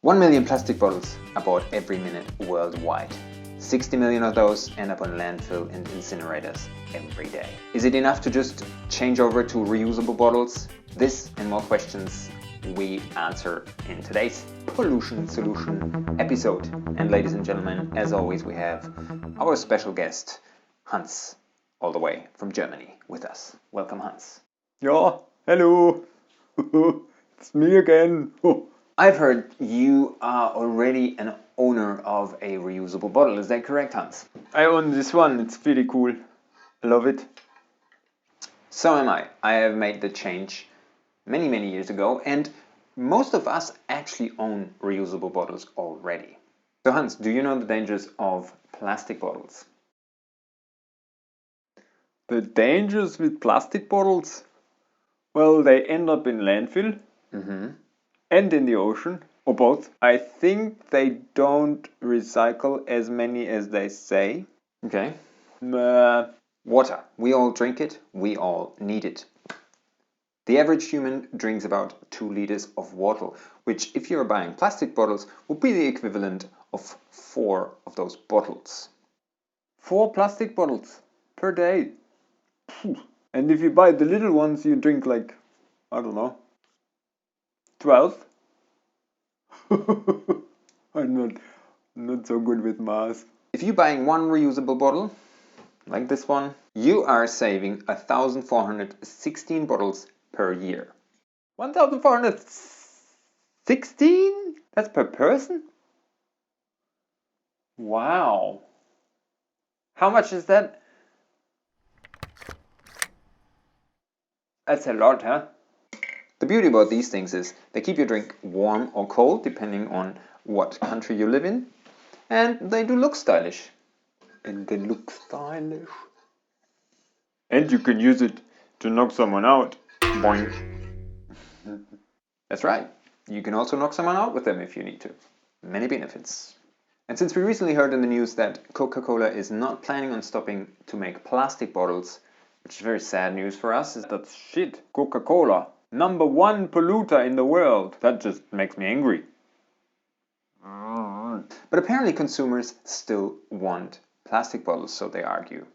1 million plastic bottles are bought every minute worldwide. 60 million of those end up on landfill and incinerators every day. Is it enough to just change over to reusable bottles? This and more questions we answer in today's Pollution Solution episode. And ladies and gentlemen, as always, we have our special guest, Hans, all the way from Germany with us. Welcome, Hans. Yeah, hello. It's me again. I've heard you are already an owner of a reusable bottle. Is that correct, Hans? I own this one. It's pretty cool. I love it. So am I. I have made the change many years ago, and most of us actually own reusable bottles already. So Hans, do you know the dangers of plastic bottles? The dangers with plastic bottles? Well, they end up in landfill and in the ocean, or both. I think they don't recycle as many as they say. Okay. Water. We all drink it. We all need it. The average human drinks about 2 liters of water, which if you're buying plastic bottles would be the equivalent of 4 of those bottles. 4 plastic bottles per day. And if you buy the little ones, you drink like, I don't know, 12? I'm not so good with math. If you're buying one reusable bottle, like this one, you are saving 1,416 bottles per year. 1,416? That's per person? Wow. How much is that? That's a lot, huh? The beauty about these things is they keep your drink warm or cold depending on what country you live in, and they do look stylish. And they look stylish. And you can use it to knock someone out. Boing. That's right. You can also knock someone out with them if you need to. Many benefits. And since we recently heard in the news that Coca-Cola is not planning on stopping to make plastic bottles, which is very sad news for us, is That's shit. Coca-Cola, #1 polluter in the world. That just makes me angry. But apparently consumers still want plastic bottles, so they argue.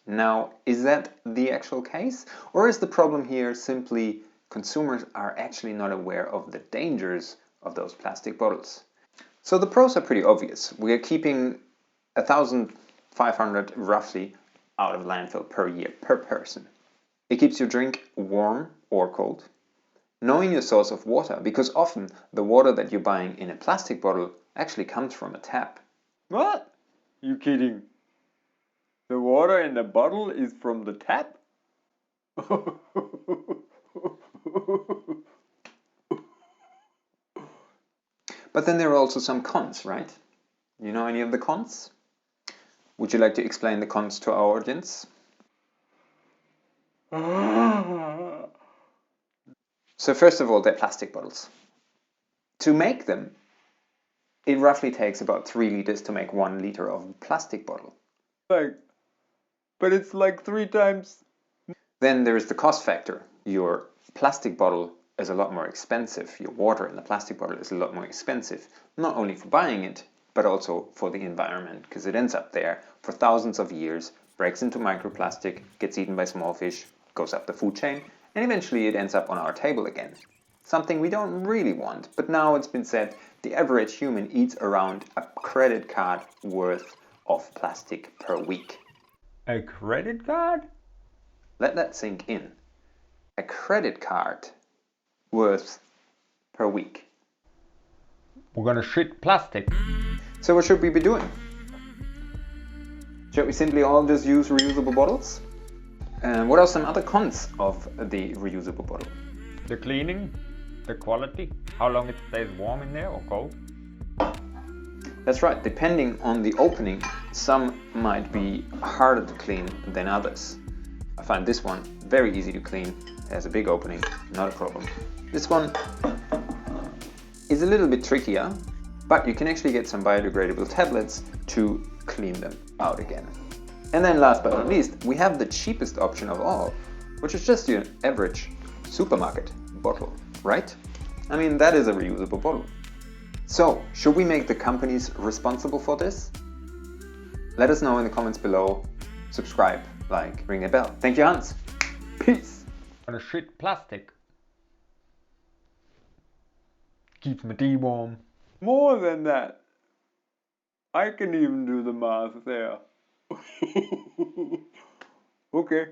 Now, is that the actual case? Or is the problem here simply consumers are actually not aware of the dangers of those plastic bottles? So the pros are pretty obvious. We are keeping 1,500 roughly out of landfill per year per person. It keeps your drink warm or cold. Knowing your source of water, because often the water that you're buying in a plastic bottle actually comes from a tap. What? You kidding? The water in the bottle is from the tap? But then there are also some cons, right? You know any of the cons? Would you like to explain the cons to our audience? So first of all, they're plastic bottles. To make them, it roughly takes about 3 liters to make 1 liter of a plastic bottle. But it's like 3 times. Then there is the cost factor. Your plastic bottle is a lot more expensive. Your water in the plastic bottle is a lot more expensive. Not only for buying it, but also for the environment, because it ends up there for thousands of years, breaks into microplastic, gets eaten by small fish, goes up the food chain, and eventually it ends up on our table again. Something we don't really want, but now it's been said the average human eats around a credit card worth of plastic per week. A credit card? Let that sink in. A credit card worth per week. We're gonna shit plastic. So what should we be doing? Should we simply all just use reusable bottles? What are some other cons of the reusable bottle? The cleaning, the quality, how long it stays warm in there or cold. That's right, depending on the opening, some might be harder to clean than others. I find this one very easy to clean. It has a big opening, not a problem. This one is a little bit trickier, but you can actually get some biodegradable tablets to clean them out again. And then last but not least, we have the cheapest option of all, which is just your average supermarket bottle, right? I mean, that is a reusable bottle. So, should we make the companies responsible for this? Let us know in the comments below. Subscribe, like, ring a bell. Thank you, Hans. Peace. What a shit plastic. Keeps my tea warm. More than that. I can even do the math there. Okay.